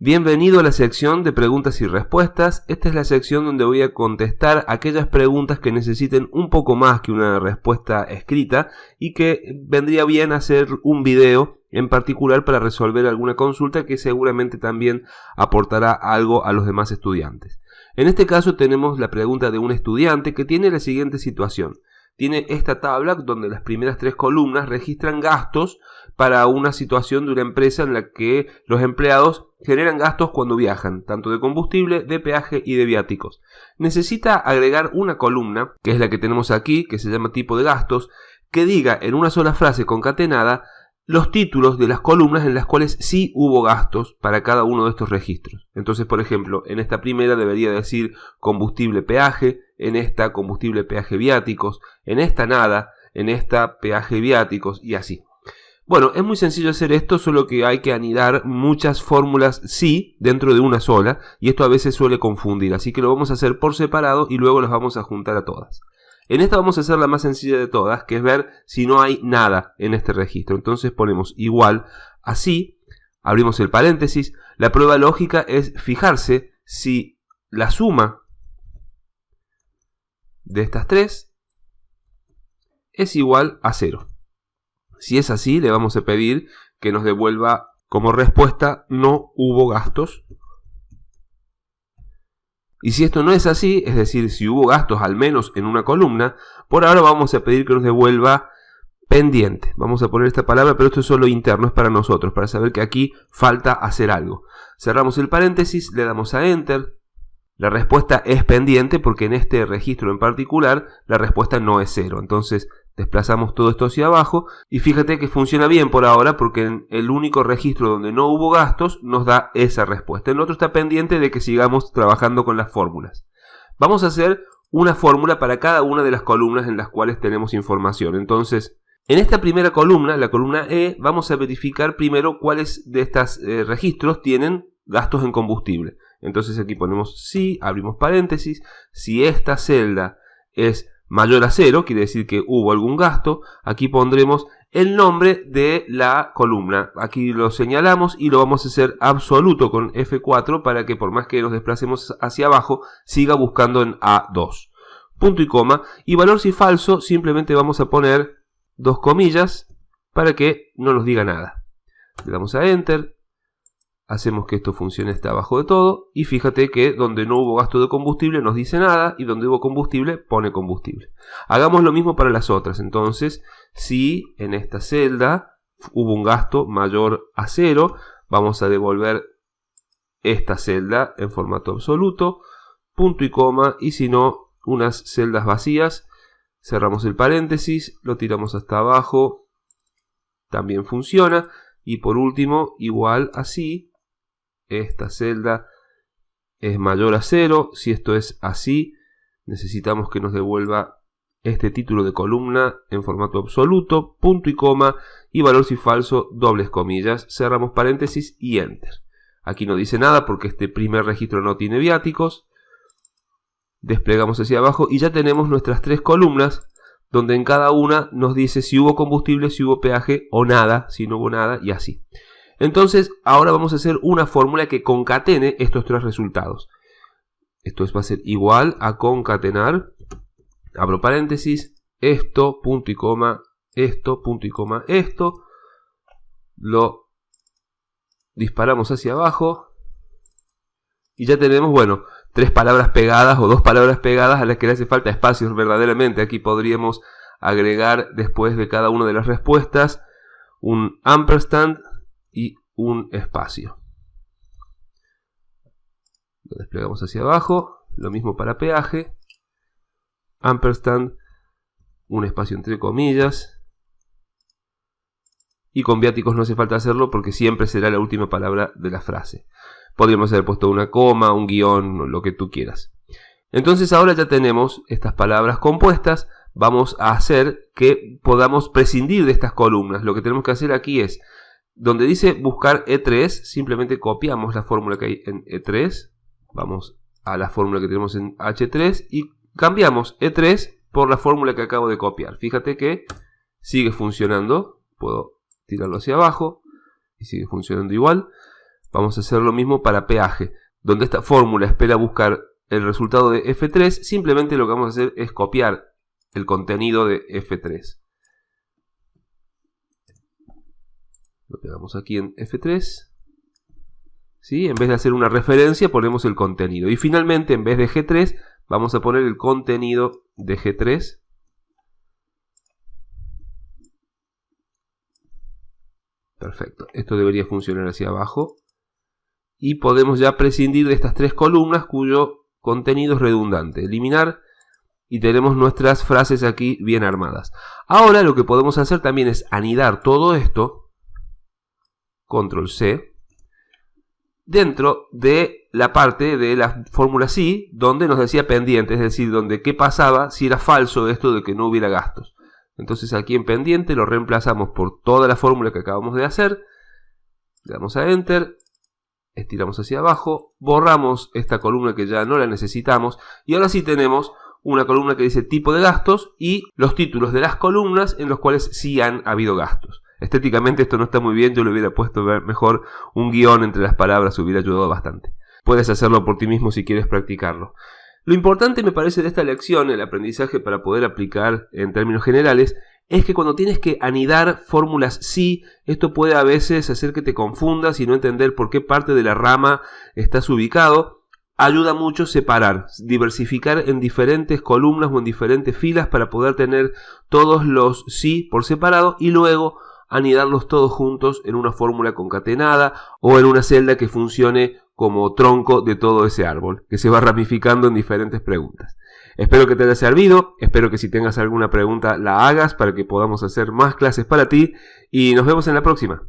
Bienvenido a la sección de preguntas y respuestas. Esta es la sección donde voy a contestar aquellas preguntas que necesiten un poco más que una respuesta escrita y que vendría bien hacer un video en particular para resolver alguna consulta que seguramente también aportará algo a los demás estudiantes. En este caso tenemos la pregunta de un estudiante que tiene la siguiente situación. Tiene esta tabla donde las primeras 3 columnas registran gastos para una situación de una empresa en la que los empleados generan gastos cuando viajan, tanto de combustible, de peaje y de viáticos. Necesita agregar una columna, que es la que tenemos aquí, que se llama tipo de gastos, que diga en una sola frase concatenada los títulos de las columnas en las cuales sí hubo gastos para cada uno de estos registros. Entonces, por ejemplo, en esta primera debería decir combustible peaje, en esta combustible peaje viáticos, en esta nada, en esta peaje viáticos y así. Bueno, es muy sencillo hacer esto, solo que hay que anidar muchas fórmulas sí dentro de una sola y esto a veces suele confundir, así que lo vamos a hacer por separado y luego las vamos a juntar a todas. En esta vamos a hacer la más sencilla de todas, que es ver si no hay nada en este registro. Entonces ponemos igual así, abrimos el paréntesis. La prueba lógica es fijarse si la suma de estas 3 es igual a 0. Si es así, le vamos a pedir que nos devuelva como respuesta no hubo gastos. Y si esto no es así, es decir, si hubo gastos al menos en una columna, por ahora vamos a pedir que nos devuelva pendiente. Vamos a poner esta palabra, pero esto es solo interno, es para nosotros, para saber que aquí falta hacer algo. Cerramos el paréntesis, le damos a Enter. La respuesta es pendiente porque en este registro en particular la respuesta no es 0. Entonces desplazamos todo esto hacia abajo y fíjate que funciona bien por ahora porque en el único registro donde no hubo gastos nos da esa respuesta. El otro está pendiente de que sigamos trabajando con las fórmulas. Vamos a hacer una fórmula para cada una de las columnas en las cuales tenemos información. Entonces, en esta primera columna, la columna E, vamos a verificar primero cuáles de estos registros tienen gastos en combustible. Entonces aquí ponemos sí, abrimos paréntesis, si esta celda es mayor a 0, quiere decir que hubo algún gasto, aquí pondremos el nombre de la columna. Aquí lo señalamos y lo vamos a hacer absoluto con F4 para que por más que nos desplacemos hacia abajo, siga buscando en A2. Punto y coma, y valor si falso, simplemente vamos a poner 2 comillas para que no nos diga nada. Le damos a Enter. Hacemos que esto funcione hasta abajo de todo y fíjate que donde no hubo gasto de combustible nos dice nada y donde hubo combustible pone combustible. Hagamos lo mismo para las otras. Entonces, si en esta celda hubo un gasto mayor a 0, vamos a devolver esta celda en formato absoluto, punto y coma, y si no, unas celdas vacías, cerramos el paréntesis, lo tiramos hasta abajo, también funciona, y por último, igual así. Esta celda es mayor a 0. Si esto es así, necesitamos que nos devuelva este título de columna en formato absoluto, punto y coma, y valor si falso, dobles comillas. Cerramos paréntesis y Enter. Aquí no dice nada porque este primer registro no tiene viáticos. Desplegamos hacia abajo y ya tenemos nuestras 3 columnas, donde en cada una nos dice si hubo combustible, si hubo peaje o nada, si no hubo nada y así. Entonces, ahora vamos a hacer una fórmula que concatene estos 3 resultados. Esto va a ser igual a concatenar, abro paréntesis, esto, punto y coma, esto, punto y coma, esto. Lo disparamos hacia abajo. Y ya tenemos, bueno, 3 palabras pegadas o 2 palabras pegadas a las que le hace falta espacios verdaderamente. Aquí podríamos agregar después de cada una de las respuestas un ampersand y un espacio. Lo desplegamos hacia abajo, lo mismo para peaje, ampersand, un espacio entre comillas, y con viáticos no hace falta hacerlo porque siempre será la última palabra de la frase. Podríamos haber puesto una coma, un guión, lo que tú quieras. Entonces ahora ya tenemos estas palabras compuestas. Vamos a hacer que podamos prescindir de estas columnas. Lo que tenemos que hacer aquí es, donde dice buscar E3, simplemente copiamos la fórmula que hay en E3. Vamos a la fórmula que tenemos en H3 y cambiamos E3 por la fórmula que acabo de copiar. Fíjate que sigue funcionando. Puedo tirarlo hacia abajo y sigue funcionando igual. Vamos a hacer lo mismo para peaje. Donde esta fórmula espera buscar el resultado de F3, simplemente lo que vamos a hacer es copiar el contenido de F3. Lo pegamos aquí en F3. ¿Sí? En vez de hacer una referencia, ponemos el contenido. Y finalmente, en vez de G3, vamos a poner el contenido de G3. Perfecto. Esto debería funcionar hacia abajo. Y podemos ya prescindir de estas tres columnas cuyo contenido es redundante. Eliminar y tenemos nuestras frases aquí bien armadas. Ahora lo que podemos hacer también es anidar todo esto, control C, dentro de la parte de la fórmula SI donde nos decía pendiente, es decir, donde qué pasaba si era falso esto de que no hubiera gastos. Entonces aquí en pendiente lo reemplazamos por toda la fórmula que acabamos de hacer, le damos a Enter, estiramos hacia abajo, borramos esta columna que ya no la necesitamos y ahora sí tenemos una columna que dice tipo de gastos y los títulos de las columnas en los cuales sí han habido gastos. Estéticamente esto no está muy bien, yo le hubiera puesto mejor un guión entre las palabras, hubiera ayudado bastante. Puedes hacerlo por ti mismo si quieres practicarlo. Lo importante me parece de esta lección, el aprendizaje para poder aplicar en términos generales, es que cuando tienes que anidar fórmulas SI, esto puede a veces hacer que te confundas y no entender por qué parte de la rama estás ubicado. Ayuda mucho separar, diversificar en diferentes columnas o en diferentes filas para poder tener todos los SI por separado y luego anidarlos todos juntos en una fórmula concatenada o en una celda que funcione como tronco de todo ese árbol, que se va ramificando en diferentes preguntas. Espero que te haya servido, espero que si tengas alguna pregunta la hagas para que podamos hacer más clases para ti y nos vemos en la próxima.